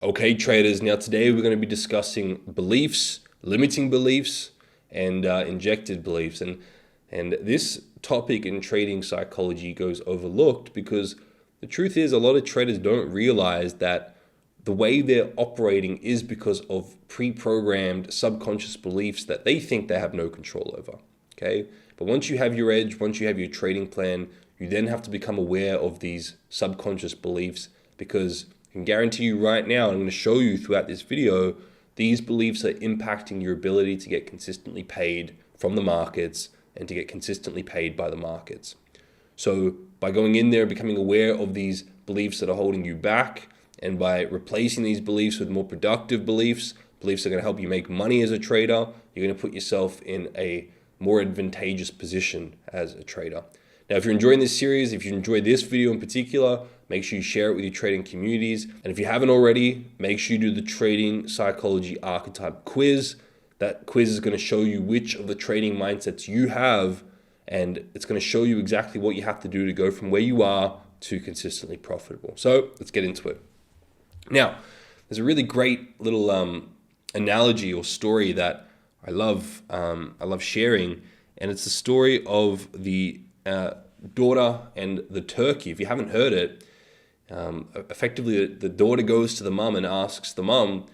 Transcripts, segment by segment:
Okay, traders, now today we're going to be discussing beliefs, limiting beliefs, and injected beliefs. And this topic in trading psychology goes overlooked because the truth is a lot of traders don't realize that the way they're operating is because of pre-programmed subconscious beliefs that they think they have no control over. Okay, but once you have your edge, once you have your trading plan, you then have to become aware of these subconscious beliefs, because I can guarantee you right now, I'm going to show you throughout this video, these beliefs are impacting your ability to get consistently paid from the markets and to get consistently paid by the markets. So by going in there and becoming aware of these beliefs that are holding you back, and by replacing these beliefs with more productive beliefs, beliefs that are going to help you make money as a trader, you're going to put yourself in a more advantageous position as a trader. Now, if you're enjoying this series, if you enjoyed this video in particular, make sure you share it with your trading communities. And if you haven't already, make sure you do the trading psychology archetype quiz. That quiz is going to show you which of the trading mindsets you have, and it's going to show you exactly what you have to do to go from where you are to consistently profitable. So let's get into it. Now, there's a really great little analogy or story that I love sharing, and it's the story of the daughter and the turkey. If you haven't heard it, effectively the daughter goes to the mum and asks the mum,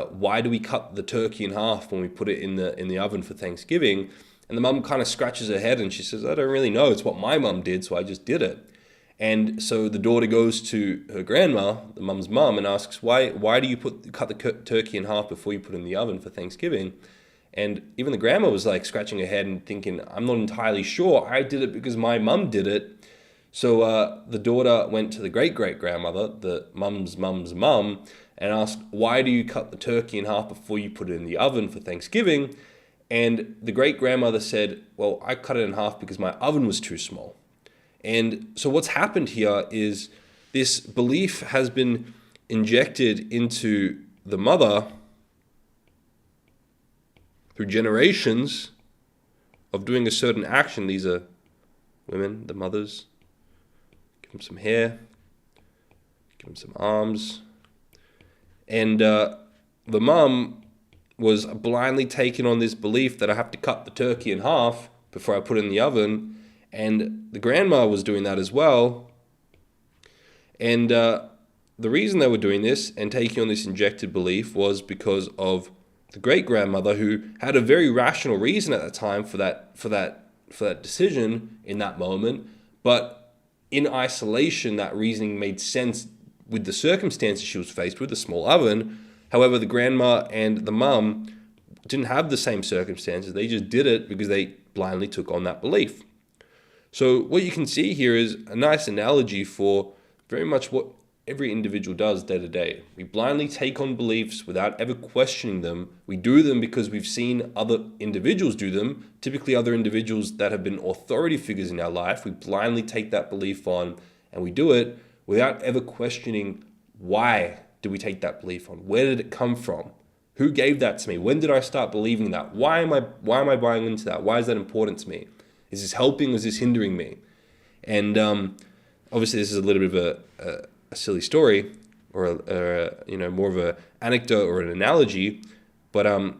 why do we cut the turkey in half when we put it in the oven for Thanksgiving? And the mum kind of scratches her head and she says, I don't really know. It's what my mum did, so I just did it. And so the daughter goes to her grandma, the mum's mum, and asks, why do you cut the turkey in half before you put it in the oven for Thanksgiving? And even the grandma was like scratching her head and thinking, I'm not entirely sure. I did it because my mum did it. So the daughter went to the great-great-grandmother, the mum's mum, and asked, why do you cut the turkey in half before you put it in the oven for Thanksgiving? And the great-grandmother said, well, I cut it in half because my oven was too small. And so what's happened here is this belief has been injected into the mother through generations of doing a certain action. These are women, the mothers. Give them some hair, give them some arms. And the mum was blindly taking on this belief that I have to cut the turkey in half before I put it in the oven. And the grandma was doing that as well. And the reason they were doing this and taking on this injected belief was because of the great-grandmother, who had a very rational reason at the time for that decision in that moment. But in isolation, that reasoning made sense with the circumstances she was faced with, a small oven. However, the grandma and the mum didn't have the same circumstances. They just did it because they blindly took on that belief. So what you can see here is a nice analogy for very much what every individual does day to day. We blindly take on beliefs without ever questioning them. We do them because we've seen other individuals do them, typically other individuals that have been authority figures in our life. We blindly take that belief on and we do it without ever questioning, why do we take that belief on? Where did it come from? Who gave that to me? When did I start believing that? Why am I buying into that? Why is that important to me? Is this helping or is this hindering me? And obviously this is a little bit of a silly story, or more of an anecdote or an analogy, but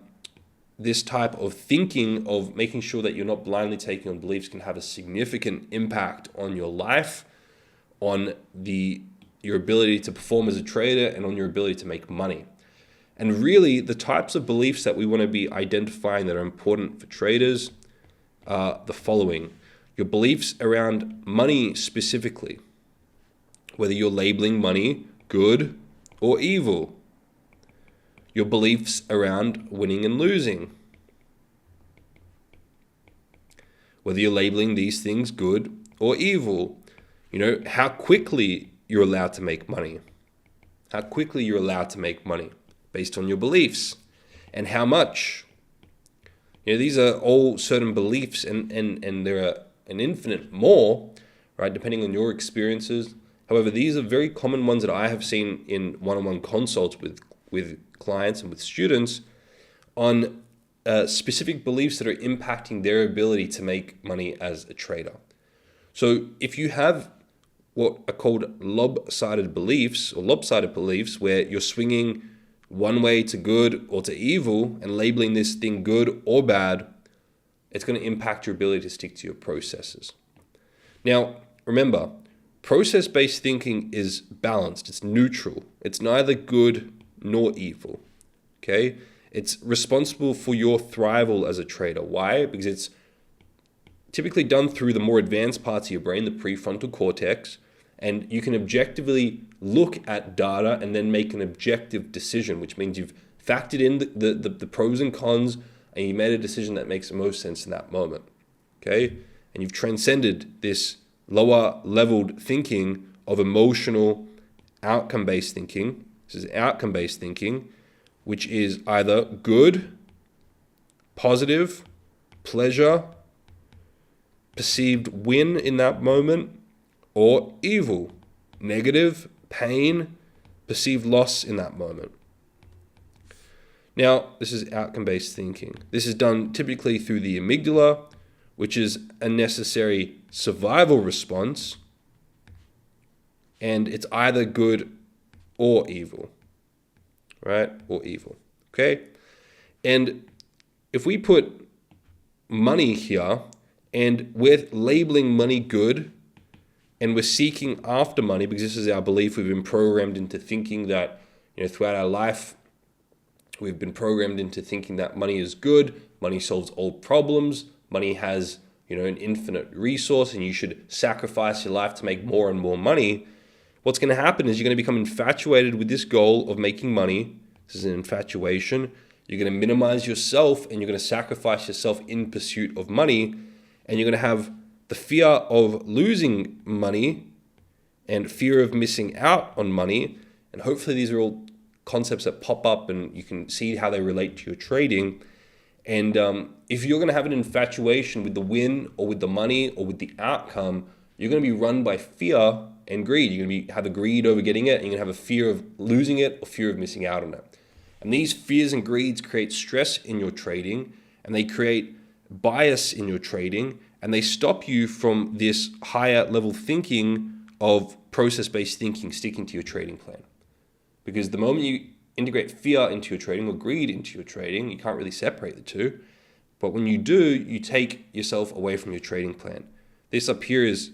this type of thinking of making sure that you're not blindly taking on beliefs can have a significant impact on your life, on your ability to perform as a trader, and on your ability to make money. And really, the types of beliefs that we want to be identifying that are important for traders are the following. Your beliefs around money specifically, whether you're labeling money good or evil. Your beliefs around winning and losing, whether you're labeling these things good or evil. How quickly you're allowed to make money. How quickly you're allowed to make money based on your beliefs, and how much. These are all certain beliefs, and there are an infinite more, right, depending on your experiences. However, these are very common ones that I have seen in one-on-one consults with clients and with students on specific beliefs that are impacting their ability to make money as a trader. So if you have what are called lopsided beliefs, where you're swinging one way to good or to evil and labeling this thing good or bad, it's going to impact your ability to stick to your processes. Now, remember, process-based thinking is balanced. It's neutral. It's neither good nor evil. Okay? It's responsible for your thrival as a trader. Why? Because it's typically done through the more advanced parts of your brain, the prefrontal cortex, and you can objectively look at data and then make an objective decision, which means you've factored in the pros and cons, and you made a decision that makes the most sense in that moment. Okay? And you've transcended this lower leveled thinking of emotional outcome-based thinking. This is outcome-based thinking, which is either good, positive, pleasure, perceived win in that moment, or evil, negative, pain, perceived loss in that moment. Now, this is outcome-based thinking. This is done typically through the amygdala, which is a necessary survival response, and it's either good or evil, right? Or evil, okay? And if we put money here, and we're labeling money good, and we're seeking after money because this is our belief. We've been programmed into thinking that, throughout our life, we've been programmed into thinking that money is good, money solves all problems, money has, an infinite resource, and you should sacrifice your life to make more and more money. What's going to happen is you're going to become infatuated with this goal of making money. This is an infatuation. You're going to minimize yourself, and you're going to sacrifice yourself in pursuit of money, and you're going to have the fear of losing money and fear of missing out on money. And hopefully these are all concepts that pop up and you can see how they relate to your trading. And if you're going to have an infatuation with the win or with the money or with the outcome, you're going to be run by fear and greed. You're going to have a greed over getting it, and you're going to have a fear of losing it or fear of missing out on it. And these fears and greeds create stress in your trading, and they create bias in your trading, and they stop you from this higher level thinking of process-based thinking, sticking to your trading plan. Because the moment you integrate fear into your trading or greed into your trading, you can't really separate the two. But when you do, you take yourself away from your trading plan. This up here is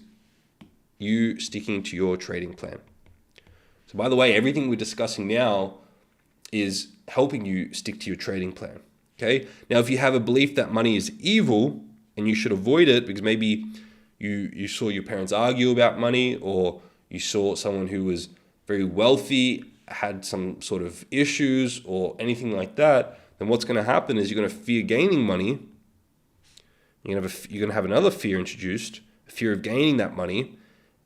you sticking to your trading plan. So by the way, everything we're discussing now is helping you stick to your trading plan. Okay? Now, if you have a belief that money is evil and you should avoid it because maybe you saw your parents argue about money, or you saw someone who was very wealthy had some sort of issues or anything like that, then what's going to happen is you're going to fear gaining money. You're going to have another fear introduced, a fear of gaining that money.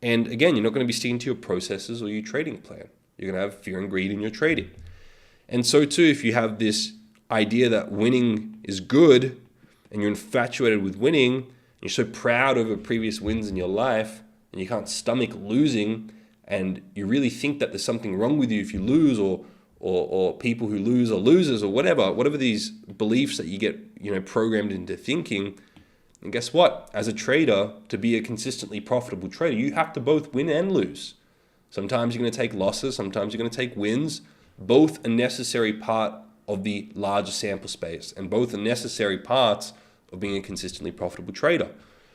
And again, you're not going to be sticking to your processes or your trading plan. You're going to have fear and greed in your trading. And so too, if you have this idea that winning is good and you're infatuated with winning, and you're so proud over previous wins in your life and you can't stomach losing, and you really think that there's something wrong with you if you lose, or people who lose are losers, or whatever these beliefs that you get programmed into thinking. And guess what? As a trader, to be a consistently profitable trader, you have to both win and lose. Sometimes you're going to take losses, sometimes you're going to take wins. Both a necessary part of the larger sample space, and both are necessary parts of being a consistently profitable trader.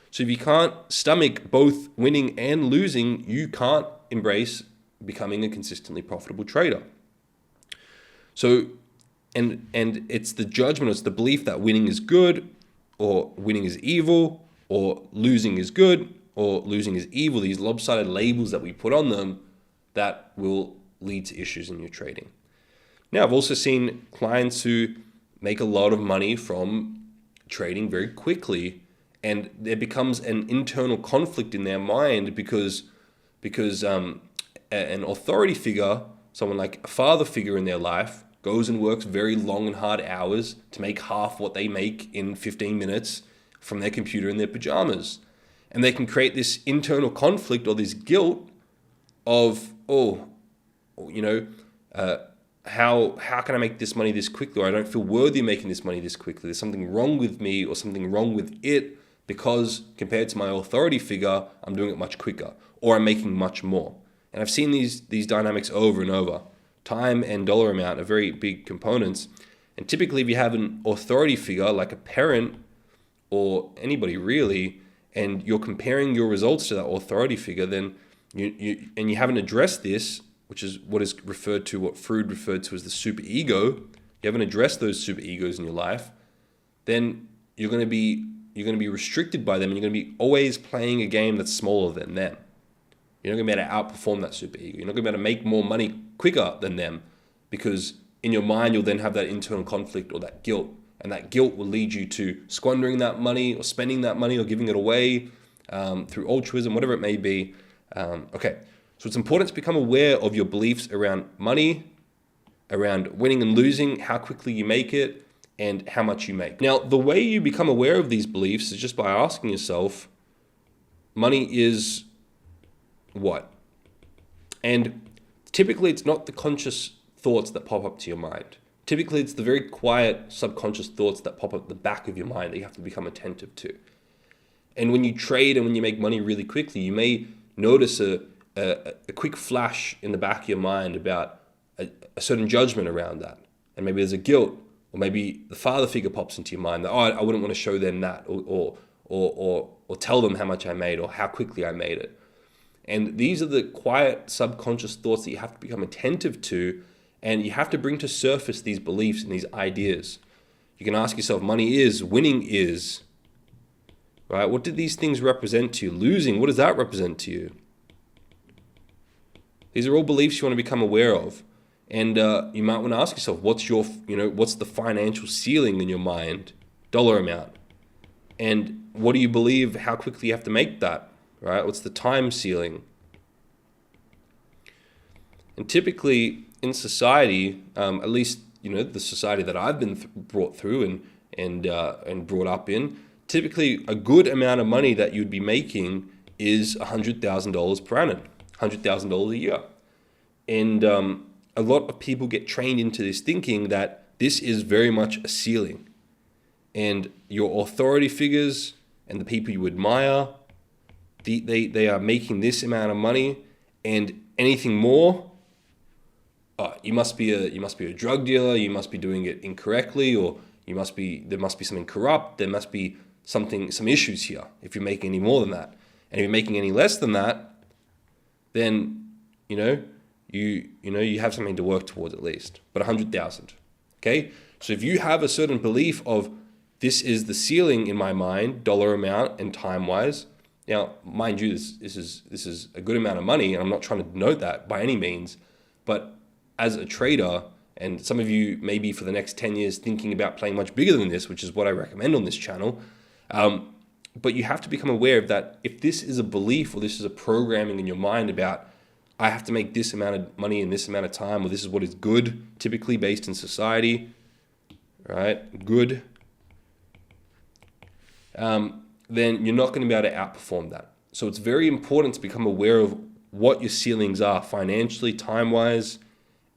So if you can't stomach both winning and losing, you can't embrace becoming a consistently profitable trader. So, and it's the judgment, it's the belief that winning is good, or winning is evil, or losing is good, or losing is evil, these lopsided labels that we put on them that will lead to issues in your trading. Now, I've also seen clients who make a lot of money from trading very quickly, and there becomes an internal conflict in their mind because an authority figure, someone like a father figure in their life, goes and works very long and hard hours to make half what they make in 15 minutes from their computer in their pajamas. And they can create this internal conflict or this guilt of, how can I make this money this quickly? Or I don't feel worthy of making this money this quickly. There's something wrong with me or something wrong with it because compared to my authority figure, I'm doing it much quicker, or I'm making much more. And I've seen these dynamics over and over. Time and dollar amount are very big components. And typically if you have an authority figure like a parent or anybody really, and you're comparing your results to that authority figure, then you haven't addressed this, which is what Freud referred to as the super ego. You haven't addressed those super egos in your life, then you're going to be restricted by them, and you're going to be always playing a game that's smaller than them. You're not going to be able to outperform that super ego. You're not going to be able to make more money quicker than them, because in your mind you'll then have that internal conflict or that guilt, and that guilt will lead you to squandering that money or spending that money or giving it away through altruism, whatever it may be. Okay, so it's important to become aware of your beliefs around money, around winning and losing, how quickly you make it, and how much you make. Now, the way you become aware of these beliefs is just by asking yourself, money is what? And typically it's not the conscious thoughts that pop up to your mind. Typically it's the very quiet subconscious thoughts that pop up at the back of your mind that you have to become attentive to. And when you trade and when you make money really quickly, you may notice a quick flash in the back of your mind about a certain judgment around that. And maybe there's a guilt, or maybe the father figure pops into your mind that, oh, I wouldn't want to show them that, or tell them how much I made or how quickly I made it. And these are the quiet subconscious thoughts that you have to become attentive to, and you have to bring to surface these beliefs and these ideas. You can ask yourself, money is, winning is, right? What did these things represent to you? Losing, what does that represent to you? These are all beliefs you want to become aware of. And you might want to ask yourself, what's the financial ceiling in your mind, dollar amount? And what do you believe, how quickly you have to make that, right? What's the time ceiling? And typically in society, at least, the society that I've been brought through and brought up in, typically a good amount of money that you'd be making is $100,000 per annum, $100,000 a year. And a lot of people get trained into this thinking that this is very much a ceiling. And your authority figures and the people you admire, they are making this amount of money, and anything more, you must be a drug dealer, you must be doing it incorrectly, or there must be something corrupt, there must be some issues here if you're making any more than that. And if you're making any less than that, then you have something to work towards at least. But 100,000. Okay? So if you have a certain belief of this is the ceiling in my mind, dollar amount and time wise. Now, mind you, this is a good amount of money, and I'm not trying to denote that by any means, but as a trader, and some of you maybe for the next 10 years thinking about playing much bigger than this, which is what I recommend on this channel. But you have to become aware of that. If this is a belief or this is a programming in your mind about I have to make this amount of money in this amount of time, or this is what is good, typically based in society, right? Good. Then you're not going to be able to outperform that. So it's very important to become aware of what your ceilings are financially, time-wise,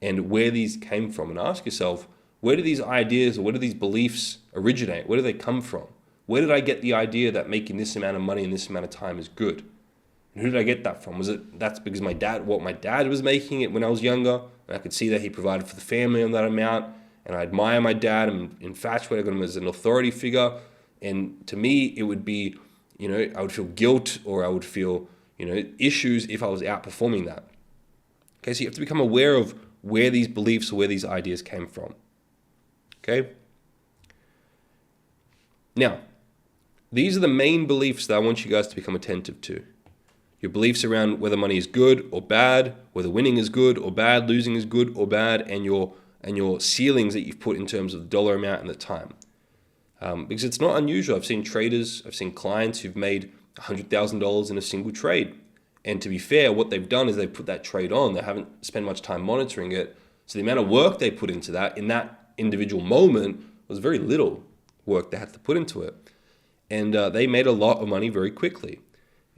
and where these came from. And ask yourself, where do these ideas or where do these beliefs originate? Where do they come from? Where did I get the idea that making this amount of money in this amount of time is good? And who did I get that from? That's because my dad was making it when I was younger, and I could see that he provided for the family on that amount, and I admire my dad and infatuated with him as an authority figure. And to me, it would be, I would feel guilt, or I would feel, issues if I was outperforming that. Okay, so you have to become aware of where these beliefs or where these ideas came from. Okay? Now, these are the main beliefs that I want you guys to become attentive to. Your beliefs around whether money is good or bad, whether winning is good or bad, losing is good or bad, and your ceilings that you've put in terms of the dollar amount and the time. Because it's not unusual. I've seen clients who've made $100,000 in a single trade. And to be fair, what they've done is they've put that trade on. They haven't spent much time monitoring it. So the amount of work they put into that in that individual moment was very little work they had to put into it. And they made a lot of money very quickly.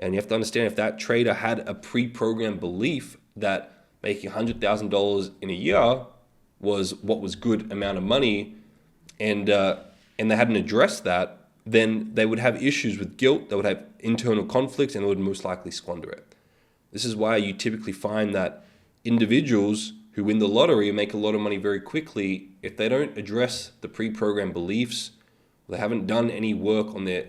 And you have to understand, if that trader had a pre-programmed belief that making $100,000 in a year was what was good amount of money, and they hadn't addressed that, then they would have issues with guilt, they would have internal conflicts, and they would most likely squander it. This is why you typically find that individuals who win the lottery and make a lot of money very quickly, if they don't address the pre-programmed beliefs, they haven't done any work on their,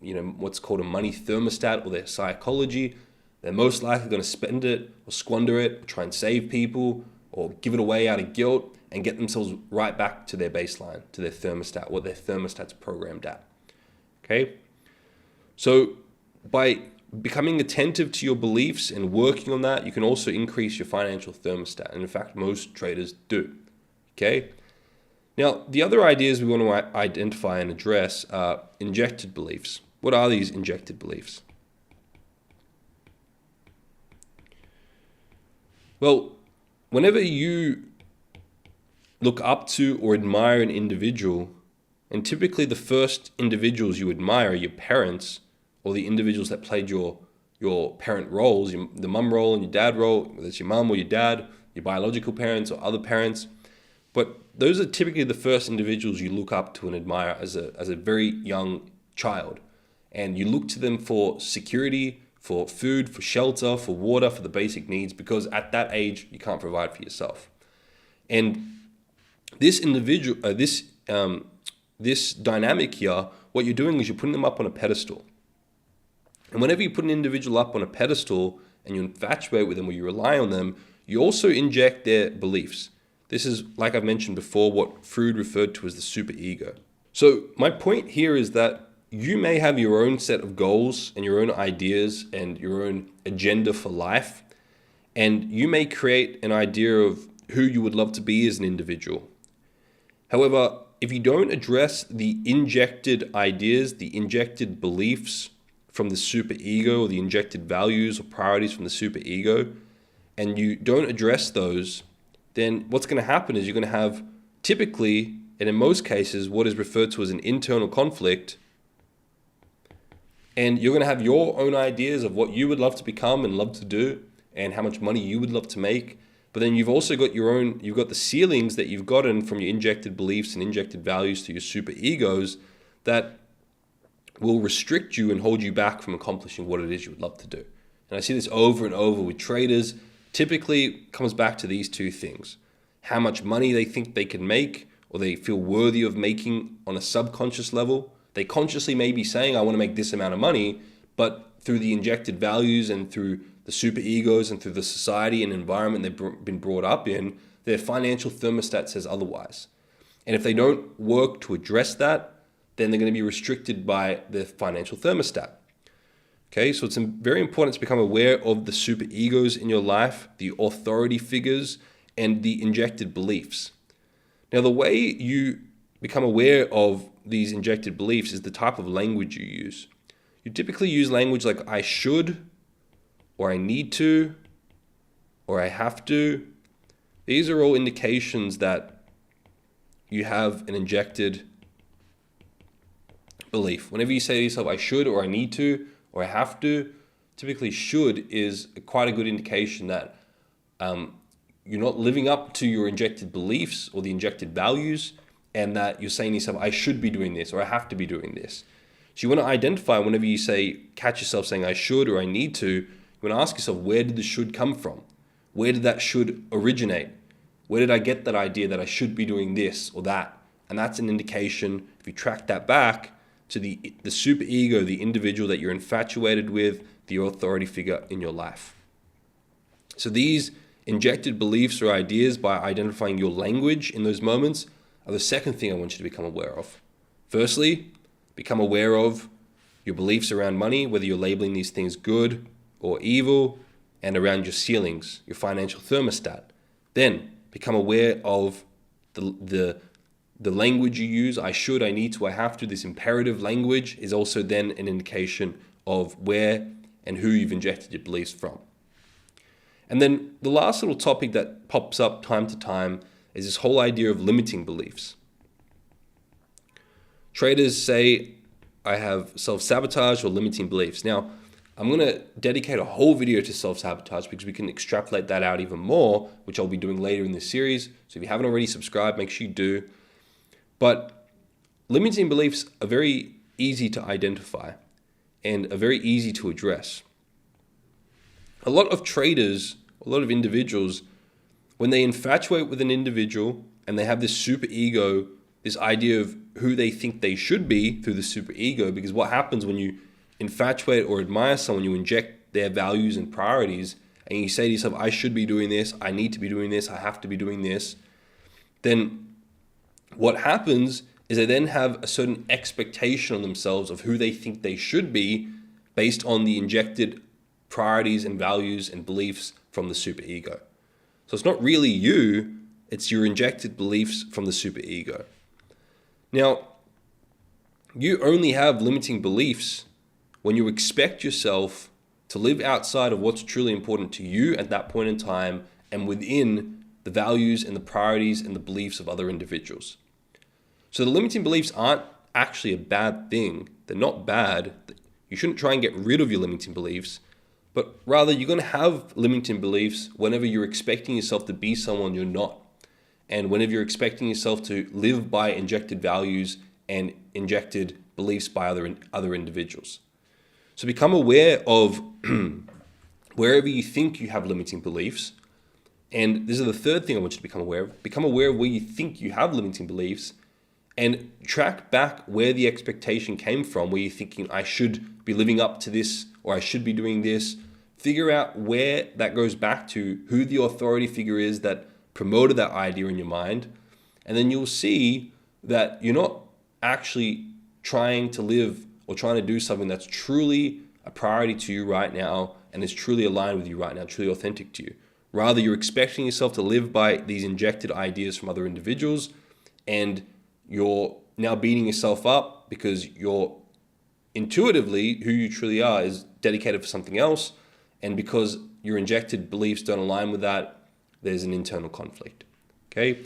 what's called a money thermostat or their psychology, they're most likely going to spend it or squander it, or try and save people, or give it away out of guilt and get themselves right back to their baseline, to their thermostat, what their thermostat's programmed at. Okay? So by becoming attentive to your beliefs and working on that, you can also increase your financial thermostat. And in fact, most traders do. Okay? Now, the other ideas we want to identify and address are injected beliefs. What are these injected beliefs? Well, whenever you look up to or admire an individual, and typically the first individuals you admire are your parents, or the individuals that played your parent roles, the mum role and your dad role, whether it's your mum or your dad, your biological parents or other parents. But those are typically the first individuals you look up to and admire as a very young child. And you look to them for security, for food, for shelter, for water, for the basic needs, because at that age, you can't provide for yourself. And this individual, this dynamic here, what you're doing is you're putting them up on a pedestal. And whenever you put an individual up on a pedestal and you infatuate with them or you rely on them, you also inject their beliefs. This is, like I've mentioned before, what Freud referred to as the superego. So my point here is that you may have your own set of goals and your own ideas and your own agenda for life, and you may create an idea of who you would love to be as an individual. However, if you don't address the injected ideas, the injected beliefs from the superego, or the injected values or priorities from the superego, and you don't address those, then what's going to happen is you're going to have typically, and in most cases, what is referred to as an internal conflict. And you're going to have your own ideas of what you would love to become and love to do and how much money you would love to make. But then you've also got you've got the ceilings that you've gotten from your injected beliefs and injected values to your super egos that will restrict you and hold you back from accomplishing what it is you would love to do. And I see this over and over with traders. Typically it comes back to these two things: how much money they think they can make or they feel worthy of making on a subconscious level. They consciously may be saying, I want to make this amount of money, but through the injected values and through the super egos and through the society and environment they've been brought up in, their financial thermostat says otherwise. And if they don't work to address that, then they're going to be restricted by their financial thermostat. Okay, so it's very important to become aware of the super egos in your life, the authority figures, and the injected beliefs. Now, the way you become aware of these injected beliefs is the type of language you use. You typically use language like I should, or I need to, or I have to. These are all indications that you have an injected belief. Whenever you say to yourself, I should, or I need to, or I have to, typically should is quite a good indication that you're not living up to your injected beliefs or the injected values, and that you're saying to yourself, I should be doing this, or I have to be doing this. So you want to identify whenever you catch yourself saying I should or I need to, you want to ask yourself, where did the should come from? Where did that should originate? Where did I get that idea that I should be doing this or that? And that's an indication, if you track that back, to the super ego, the individual that you're infatuated with, the authority figure in your life. So these injected beliefs or ideas, by identifying your language in those moments, are the second thing I want you to become aware of. Firstly, become aware of your beliefs around money, whether you're labeling these things good or evil, and around your ceilings, your financial thermostat. Then become aware of the language you use. I should, I need to, I have to. This imperative language is also then an indication of where and who you've injected your beliefs from. And then the last little topic that pops up time to time is this whole idea of limiting beliefs. Traders say, I have self-sabotage or limiting beliefs. Now, I'm going to dedicate a whole video to self-sabotage because we can extrapolate that out even more, which I'll be doing later in this series. So if you haven't already subscribed, make sure you do. But limiting beliefs are very easy to identify and are very easy to address. A lot of traders, a lot of individuals, when they infatuate with an individual and they have this super ego, this idea of who they think they should be through the super ego, because what happens when you infatuate or admire someone, you inject their values and priorities, and you say to yourself, I should be doing this, I need to be doing this, I have to be doing this, then what happens is they then have a certain expectation on themselves of who they think they should be based on the injected priorities and values and beliefs from the superego. So it's not really you, it's your injected beliefs from the superego. Now, you only have limiting beliefs when you expect yourself to live outside of what's truly important to you at that point in time and within the values and the priorities and the beliefs of other individuals. So the limiting beliefs aren't actually a bad thing. They're not bad. You shouldn't try and get rid of your limiting beliefs, but rather you're going to have limiting beliefs whenever you're expecting yourself to be someone you're not, and whenever you're expecting yourself to live by injected values and injected beliefs by other individuals. So become aware of wherever you think you have limiting beliefs. And this is the third thing I want you to become aware of. Become aware of where you think you have limiting beliefs and track back where the expectation came from, where you're thinking, I should be living up to this, or I should be doing this. Figure out where that goes back to, who the authority figure is that promoted that idea in your mind. And then you'll see that you're not actually trying to live or trying to do something that's truly a priority to you right now and is truly aligned with you right now, truly authentic to you. Rather, you're expecting yourself to live by these injected ideas from other individuals, and you're now beating yourself up because you're intuitively who you truly are is dedicated for something else, and because your injected beliefs don't align with that, there's an internal conflict. Okay?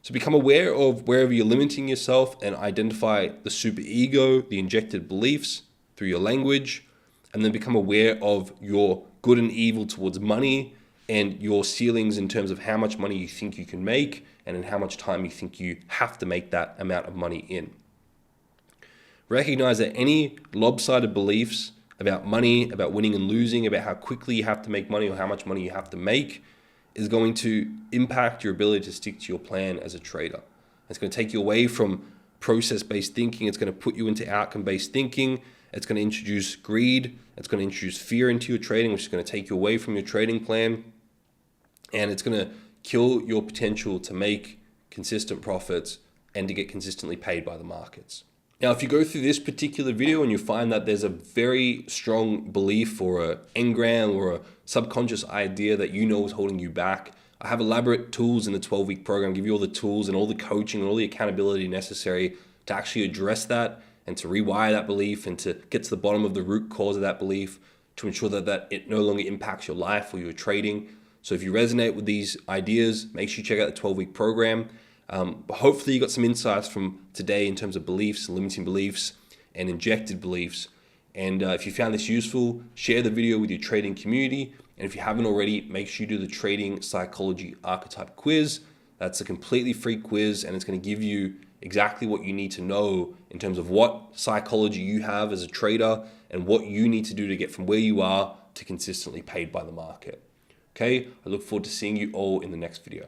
So become aware of wherever you're limiting yourself and identify the superego, the injected beliefs through your language, and then become aware of your good and evil towards money and your ceilings in terms of how much money you think you can make and in how much time you think you have to make that amount of money in. Recognize that any lopsided beliefs about money, about winning and losing, about how quickly you have to make money or how much money you have to make is going to impact your ability to stick to your plan as a trader. It's going to take you away from process-based thinking. It's going to put you into outcome-based thinking. It's going to introduce greed. It's going to introduce fear into your trading, which is going to take you away from your trading plan. And it's going to kill your potential to make consistent profits and to get consistently paid by the markets. Now, if you go through this particular video and you find that there's a very strong belief or an engram or a subconscious idea that you know is holding you back, I have elaborate tools in the 12-week program, give you all the tools and all the coaching and all the accountability necessary to actually address that and to rewire that belief and to get to the bottom of the root cause of that belief to ensure that it no longer impacts your life or your trading. So if you resonate with these ideas, make sure you check out the 12-week program. But hopefully you got some insights from today in terms of beliefs, limiting beliefs, and injected beliefs. And if you found this useful, share the video with your trading community. And if you haven't already, make sure you do the Trading Psychology Archetype Quiz. That's a completely free quiz, and it's going to give you exactly what you need to know in terms of what psychology you have as a trader and what you need to do to get from where you are to consistently paid by the market. Okay, I look forward to seeing you all in the next video.